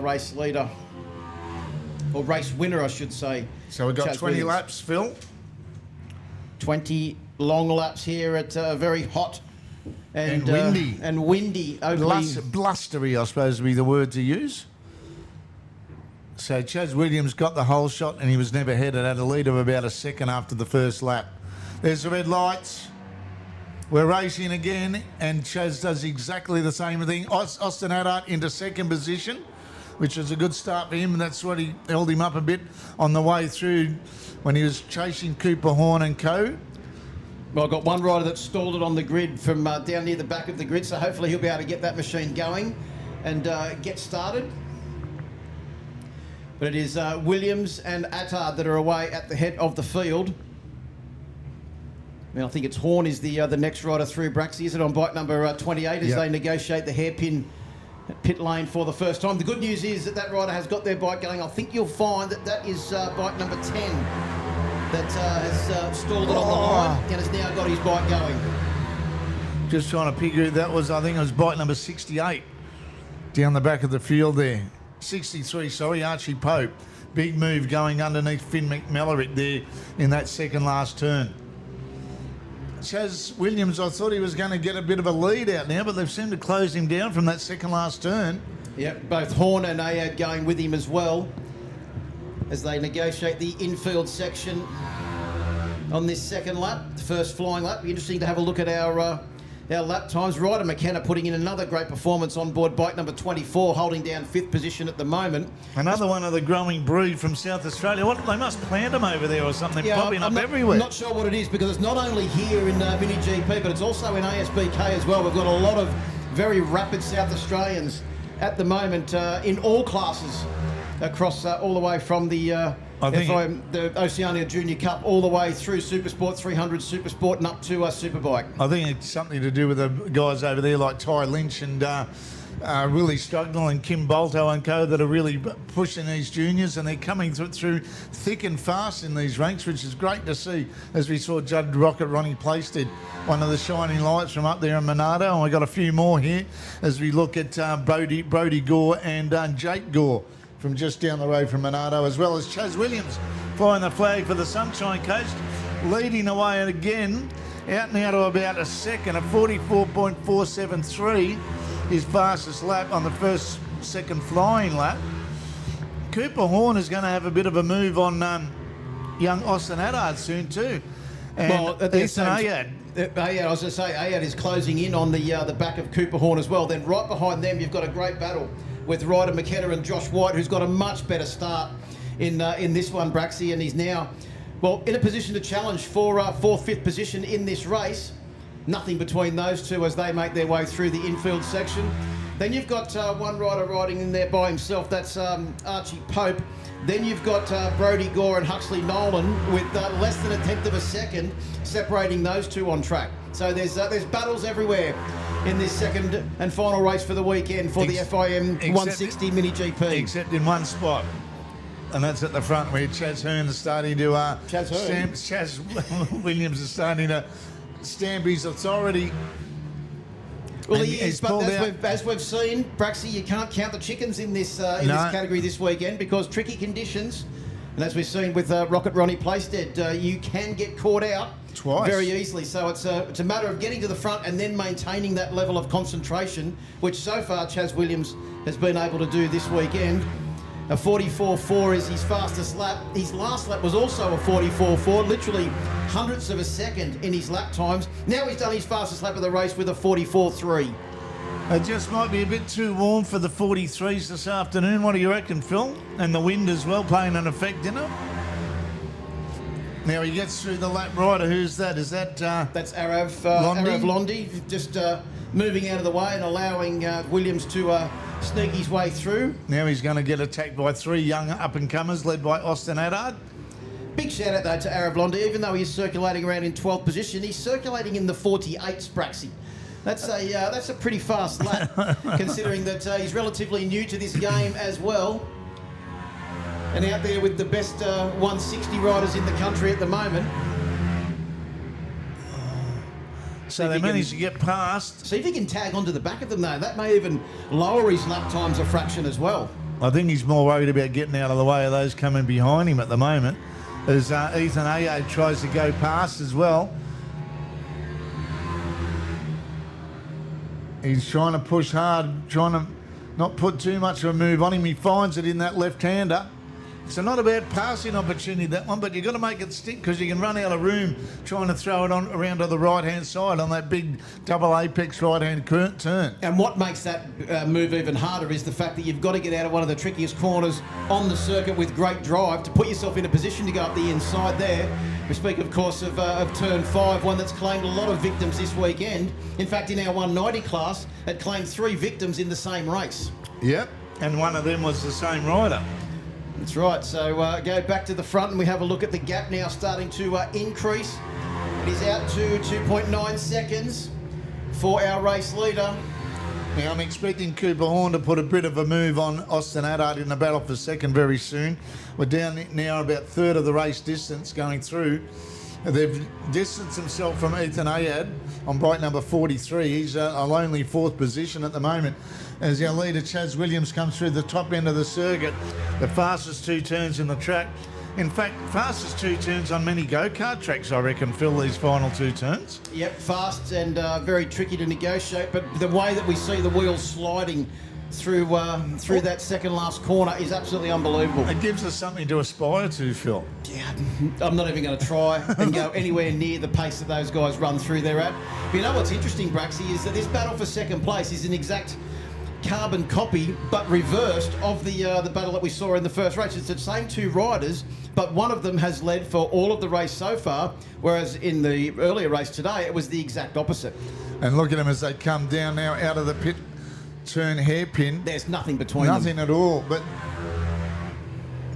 race leader, or race winner, I should say. So we've got Chaz 20 Williams. laps, Phil. 20 long laps here at very hot And windy. And windy. Oakleigh. Blustery, I suppose, would be the word to use. So Chaz Williams got the whole shot and he was never headed at a lead of about a second after the first lap. There's the red lights. We're racing again, and Chaz does exactly the same thing. Austin Haddart into second position, which was a good start for him, and that's what he held him up a bit on the way through when he was chasing Cooper Horn and co. Well, I've got one rider that stalled it on the grid from down near the back of the grid, so hopefully he'll be able to get that machine going and get started. But it is Williams and Attard that are away at the head of the field. I think it's Horn is the next rider through. Braxy, is it on bike number 28 as they negotiate the hairpin pit lane for the first time. The good news is that rider has got their bike going. I think you'll find that is bike number 10 that has stalled it on the line and has now got his bike going. Just trying to figure that was, I think it was bike number 68 down the back of the field there. 63, sorry, Archie Pope. Big move going underneath Finn McMellerick there in that second last turn. Chaz Williams, I thought he was going to get a bit of a lead out now, but they've seemed to close him down from that second last turn. Yep, both Horn and Ayad going with him as well as they negotiate the infield section on this second lap, the first flying lap. Be interesting to have a look at our lap times. Ryder McKenna putting in another great performance on board bike number 24, holding down 5th position at the moment. Another one of the growing breed from South Australia. What, they must plant them over there or something, popping up everywhere. I'm not sure what it is, because it's not only here in MiniGP, but it's also in ASBK as well. We've got a lot of very rapid South Australians at the moment in all classes across all the way from the the Oceania Junior Cup all the way through Supersport 300, Supersport, and up to Superbike. I think it's something to do with the guys over there like Ty Lynch and really struggling, and Kim Bolto and co that are really pushing these juniors, and they're coming through thick and fast in these ranks, which is great to see, as we saw Judd Rocket Ronnie Plaisted, one of the shining lights from up there in Monardo, and we've got a few more here as we look at Brody Gore and Jake Gore from just down the road from Monardo, as well as Chaz Williams flying the flag for the Sunshine Coast, leading away again, out now to about a second, a 44.473, his fastest lap on the second flying lap. Cooper Horn is going to have a bit of a move on young Austin Haddart soon too. And well, at the same Ayad. Ayad, I was going to say, Ayad is closing in on the back of Cooper Horn as well. Then right behind them, you've got a great battle with Ryder McKenna and Josh White, who's got a much better start in this one, Braxy, and he's now, well, in a position to challenge for 4th, 5th position in this race. Nothing between those two as they make their way through the infield section. Then you've got one rider riding in there by himself, that's Archie Pope. Then you've got Brody Gore and Huxley Nolan with less than a 1/10 of a second separating those two on track. So there's battles everywhere in this second and final race for the weekend for the FIM 160 MiniGP. Except in one spot, and that's at the front where Chaz Hearn is starting to Chaz Williams is starting to stamp his authority. Well, he is, but as we've seen, Braxy, you can't count the chickens in this this category this weekend, because tricky conditions, and as we've seen with Rocket Ronnie Plaisted, you can get caught out twice very easily. So it's a matter of getting to the front and then maintaining that level of concentration, which so far Chaz Williams has been able to do this weekend. A 44.4 is his fastest lap. His last lap was also a 44.4, literally hundredths of a second in his lap times. Now he's done his fastest lap of the race with a 44.3. It just might be a bit too warm for the 43s this afternoon. What do you reckon, Phil? And the wind as well playing an effect in it. Now he gets through the lap rider. Who's that? Is that... That's Arav Londi, just moving out of the way and allowing Williams to sneak his way through. Now he's going to get attacked by 3 young up-and-comers led by Austin Haddart. Big shout out though to Arav Londi, even though he's circulating around in 12th position, he's circulating in the 48s, Braxy. That's a pretty fast lap, considering that he's relatively new to this game as well. And out there with the best 160 riders in the country at the moment. So they managed to get past. See if he can tag onto the back of them though. That may even lower his lap times a fraction as well. I think he's more worried about getting out of the way of those coming behind him at the moment, as Ethan Ayad tries to go past as well. He's trying to push hard, trying to not put too much of a move on him. He finds it in that left-hander. So not a bad passing opportunity, that one, but you've got to make it stick because you can run out of room trying to throw it on around to the right-hand side on that big double apex right-hand turn. And what makes that move even harder is the fact that you've got to get out of one of the trickiest corners on the circuit with great drive to put yourself in a position to go up the inside there. We speak, of course, of turn 5, one that's claimed a lot of victims this weekend. In fact, in our 190 class, it claimed 3 victims in the same race. Yep, and one of them was the same rider. That's right. So go back to the front and we have a look at the gap now starting to increase. It is out to 2.9 seconds for our race leader. Now I'm expecting Cooper Horn to put a bit of a move on Austin Addard in the battle for second very soon. We're down now about third of the race distance going through. They've distanced themselves from Ethan Ayad on bike number 43. He's a lonely 4th position at the moment as our leader Chaz Williams comes through the top end of the circuit. The fastest 2 turns in the track. In fact, fastest 2 turns on many go-kart tracks, I reckon, Phil, these final 2 turns. Yep, fast and very tricky to negotiate, but the way that we see the wheels sliding through that second last corner is absolutely unbelievable. It gives us something to aspire to, Phil. Yeah, I'm not even going to try and go anywhere near the pace that those guys run through there at. But you know what's interesting, Braxy, is that this battle for second place is an exact carbon copy but reversed of the battle that we saw in the first race. It's the same 2 riders, but one of them has led for all of the race so far, whereas in the earlier race today it was the exact opposite. And look at them as they come down now out of the pit turn hairpin. There's nothing between them. Nothing at all, but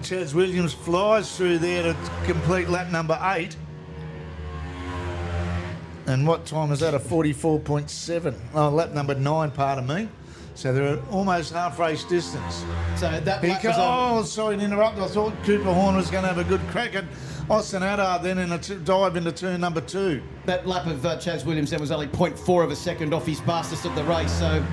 Chaz Williams flies through there to complete lap number 8. And what time is that? A 44.7. Oh, lap number 9, pardon me. So they're almost half race distance. So that lap was on. Oh, sorry to interrupt. I thought Cooper Horn was going to have a good crack at Austin Addard then in a dive into turn number 2. That lap of Chaz Williams then was only 0.4 of a second off his fastest of the race. So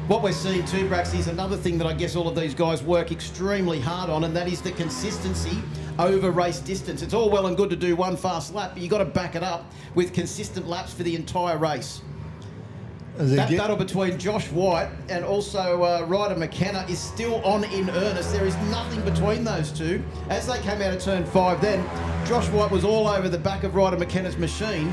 what we're seeing too, Braxy, is another thing that I guess all of these guys work extremely hard on, and that is the consistency over race distance. It's all well and good to do one fast lap, but you've got to back it up with consistent laps for the entire race. That battle between Josh White and also Ryder McKenna is still on in earnest. There is nothing between those two. As they came out of turn 5 then, Josh White was all over the back of Ryder McKenna's machine,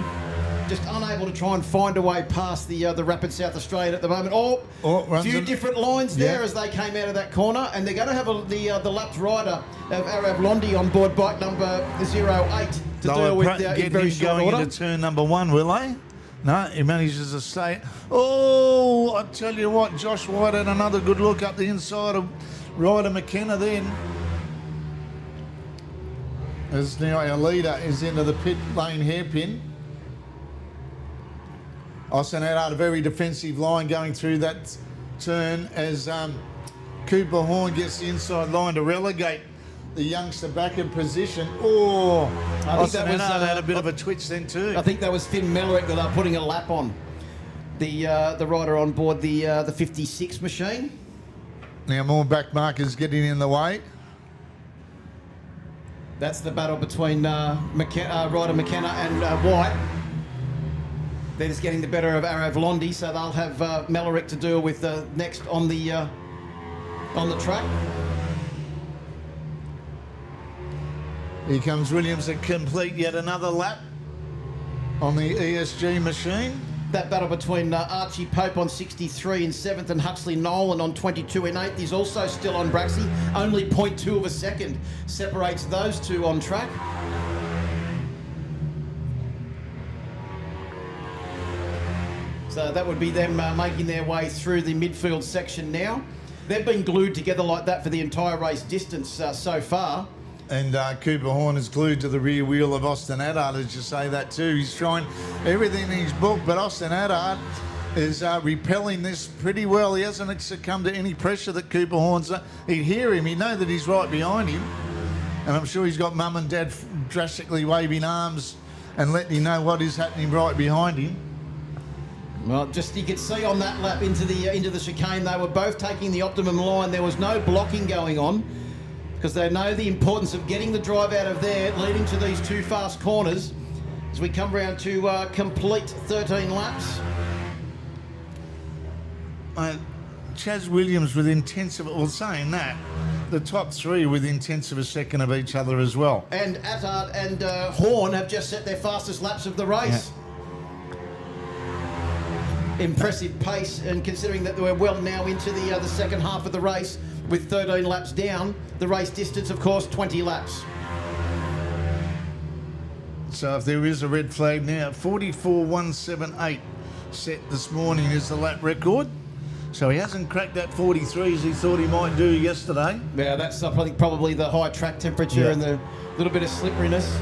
just unable to try and find a way past the Rapid South Australian at the moment. A few different lines there as they came out of that corner, and they're going to have the lapped rider of Arav Londi on board bike number 08 to deal with in very short going order. into turn number 1, will they? No, he manages to stay. Oh, I tell you what, Josh White had another good look up the inside of Ryder McKenna then. As now our leader is into the pit lane hairpin. Austin Addard, a very defensive line going through that turn as Cooper Horn gets the inside line to relegate the youngster back in position. Oh, Austin Addard had a bit of a twitch then too. I think that was FIM MiniGP that are putting a lap on the rider on board the 56 machine. Now more back markers getting in the way. That's the battle between Ryder McKenna and White. They're just getting the better of Arav Londi, so they'll have Malarick to deal with next on the track. Here comes Williams to complete yet another lap on the ESG machine. That battle between Archie Pope on 63 in 7th and Huxley Nolan on 22 in 8th is also still on Braxy. Only 0.2 of a second separates those two on track. So that would be them making their way through the midfield section now. They've been glued together like that for the entire race distance so far. And Cooper Horn is glued to the rear wheel of Austin Addard, as you say that too. He's trying everything in his book, but Austin Addard is repelling this pretty well. He hasn't succumbed to any pressure that Cooper Horn's... He'd hear him, he'd know that he's right behind him. And I'm sure he's got mum and dad drastically waving arms and letting him know what is happening right behind him. Well, just you could see on that lap into the chicane, they were both taking the optimum line. There was no blocking going on because they know the importance of getting the drive out of there, leading to these two fast corners as we come round to complete 13 laps. Chaz Williams with saying that, the top three within tenths of a second of each other as well. And Attard and Horn have just set their fastest laps of the race. Yeah. Impressive pace, and considering that we're well now into the second half of the race with 13 laps down, the race distance, of course, 20 laps. So if there is a red flag now, 44.178 set this morning is the lap record. So he hasn't cracked that 43 as he thought he might do yesterday. Yeah, that's I think probably the high track temperature and the little bit of slipperiness.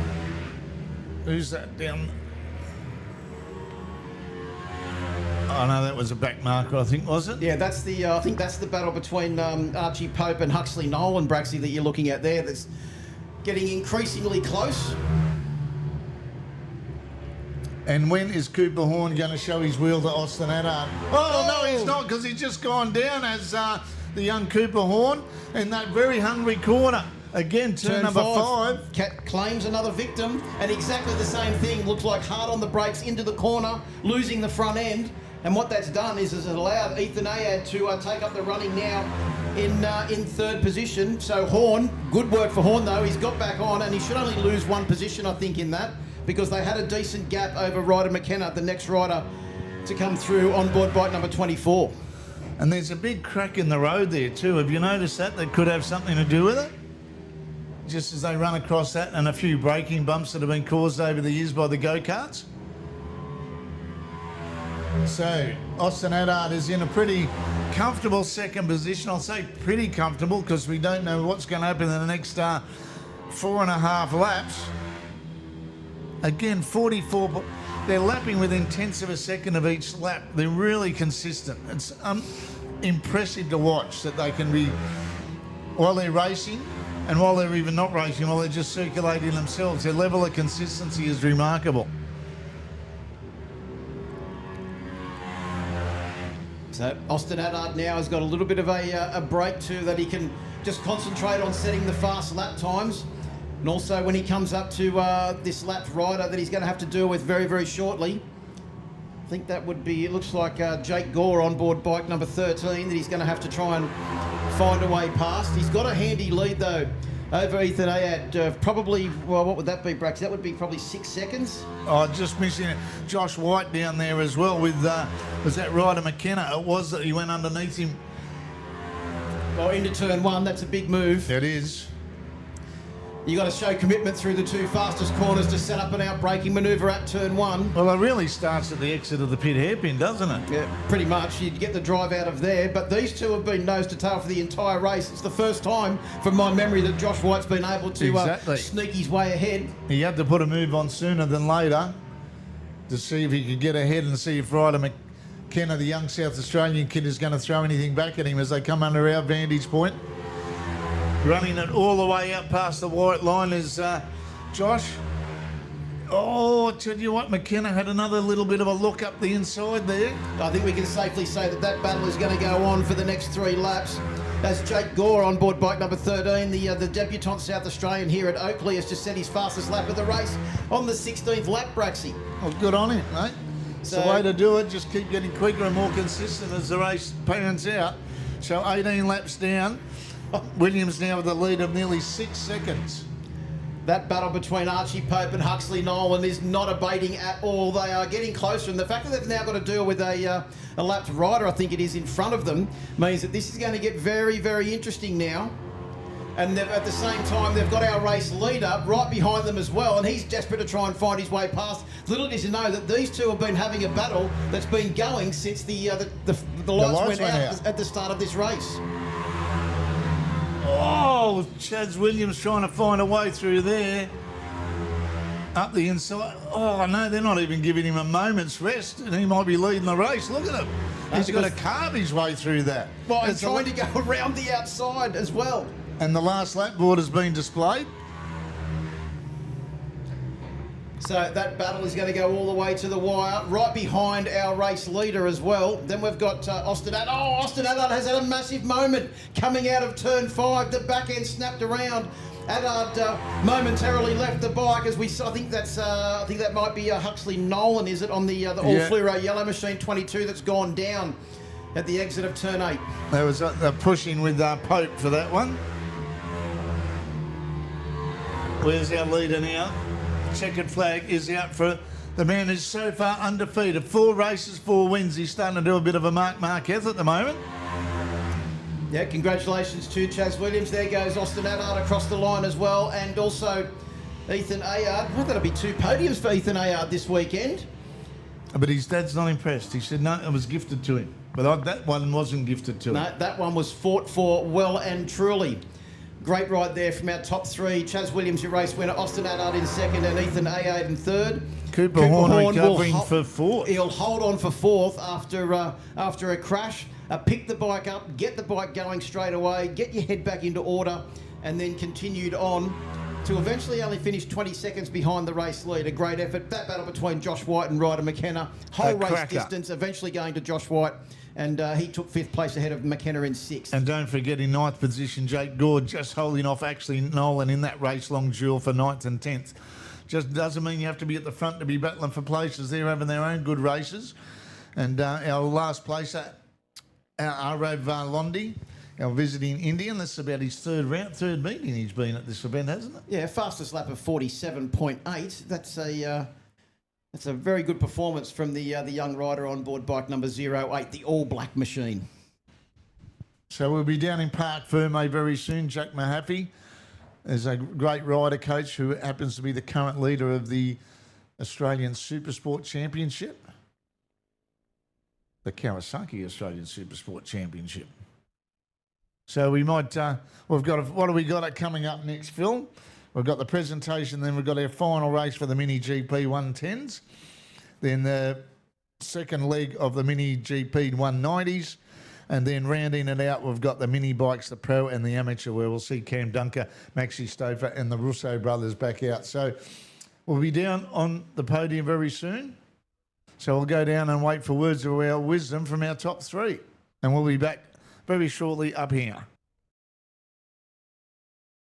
Who's that down? Oh no, that was a back marker, I think, was it? Yeah, that's the. I think that's the battle between Archie Pope and Huxley Nolan, Braxy, that you're looking at there. That's getting increasingly close. And when is Cooper Horn going to show his wheel to Austin Attard? Oh, no, he's not, because he's just gone down as the young Cooper Horn in that very hungry corner. Again, turn number 5. Cat claims another victim, and exactly the same thing. Looks like hard on the brakes into the corner, losing the front end. And what that's done is it allowed Ethan Ayad to take up the running now in third position. So Horn, good work for Horn though. He's got back on, and he should only lose one position, I think, in that, because they had a decent gap over Ryder McKenna, the next rider to come through on board bike number 24. And there's a big crack in the road there too. Have you noticed that? That could have something to do with it? Just as they run across that, and a few braking bumps that have been caused over the years by the go-karts. So Austin Attard is in a pretty comfortable second position. I'll say pretty comfortable because we don't know what's going to happen in the next 4.5 laps. Again, 44. They're lapping within tenths of a second of each lap. They're really consistent. It's impressive to watch that they can be, while they're racing and while they're even not racing, while they're just circulating themselves, their level of consistency is remarkable. So Austin Attard now has got a little bit of a break too, that he can just concentrate on setting the fast lap times. And also when he comes up to this lapped rider that he's going to have to deal with very, very shortly. I think that would be, it looks like Jake Gore on board bike number 13 that he's going to have to try and find a way past. He's got a handy lead though over Ethan Ayad, probably, well, what would that be, Brax? That would be probably 6 seconds. Oh, just missing it. Josh White down there as well with, was that Ryder McKenna? It was that he went underneath him. Well, into turn 1, that's a big move. It is. You got to show commitment through the two fastest corners to set up an out-braking manoeuvre at turn 1. Well, it really starts at the exit of the pit hairpin, doesn't it? Yeah, pretty much. You'd get the drive out of there. But these two have been nose to tail for the entire race. It's the first time, from my memory, that Josh White's been able to sneak his way ahead. He had to put a move on sooner than later to see if he could get ahead and see if Ryder McKenna, the young South Australian kid, is going to throw anything back at him as they come under our vantage point. Running it all the way out past the white line is Josh. Oh, I tell you what, McKenna had another little bit of a look up the inside there. I think we can safely say that that battle is going to go on for the next 3 laps. As Jake Gore on board bike number 13, the debutant South Australian here at Oakleigh, has just set his fastest lap of the race on the 16th lap, Braxy. Oh, good on him, mate. It's the way to do it. Just keep getting quicker and more consistent as the race pans out. So 18 laps down. Williams now with a lead of nearly 6 seconds. That battle between Archie Pope and Huxley Nolan is not abating at all. They are getting closer, and the fact that they've now got to deal with a lapped rider, I think it is, in front of them, means that this is going to get very, very interesting now. And at the same time, they've got our race leader right behind them as well, and he's desperate to try and find his way past. Little does he know that these two have been having a battle that's been going since the lights went out at the start of this race. Oh, Chaz Williams trying to find a way through there. Up the inside. Oh, no, they're not even giving him a moment's rest, and he might be leading the race. Look at him. He's got to carve his way through that. Well, and trying to go around the outside as well. And the last lap board has been displayed. So that battle is going to go all the way to the wire, right behind our race leader as well. Then we've got Austin Allard. Oh, Austin Allard has had a massive moment coming out of turn 5. The back end snapped around. Allard momentarily left the bike as I think that might be Huxley Nolan, is it, on the all fluoro yellow machine 22 that's gone down at the exit of turn 8. There was a pushing with Pope for that one. Where's our leader now? Checkered flag is out for the man who's so far undefeated. 4 races, 4 wins. He's starting to do a bit of a Mark Marquez at the moment. Yeah, congratulations to Chaz Williams. There goes Austin Allard across the line as well, and also Ethan Ayard. Well, that'll be 2 podiums for Ethan Ayard this weekend. But his dad's not impressed. He said, no, it was gifted to him. But that one wasn't gifted to him. No, that one was fought for well and truly. Great ride there from our top 3. Chaz Williams, your race winner. Austin Allard in 2nd and Ethan Ayard in 3rd. Cooper Horn recovering for 4th. He'll hold on for 4th after a crash. Pick the bike up, get the bike going straight away, get your head back into order, and then continued on to eventually only finish 20 seconds behind the race lead. A great effort. That battle between Josh White and Ryder McKenna. Whole race distance, eventually going to Josh White, and he took 5th place ahead of McKenna in 6th. And don't forget, in 9th position, Jake Gord just holding off actually Nolan in that race-long duel for 9th and 10th. Just doesn't mean you have to be at the front to be battling for places. They're having their own good races. And our last placer, our Arov Londi, our visiting Indian. That's about his third meeting he's been at this event, hasn't it? Yeah, fastest lap of 47.8. That's a very good performance from the young rider on board bike number 08, the all black machine. So we'll be down in Park Ferme very soon. Jack Mahaffey is a great rider coach who happens to be the current leader of the Australian Supersport Championship. The Kawasaki Australian Supersport Championship. So we might, what have we got coming up next, Phil? We've got the presentation, then we've got our final race for the MiniGP 110s. Then the second leg of the MiniGP 190s. And then rounding it out, we've got the mini bikes, the pro and the amateur, where we'll see Cam Dunker, Maxi Stouffer and the Russo brothers back out. So we'll be down on the podium very soon. So we'll go down and wait for words of our wisdom from our top 3. And we'll be back very shortly up here.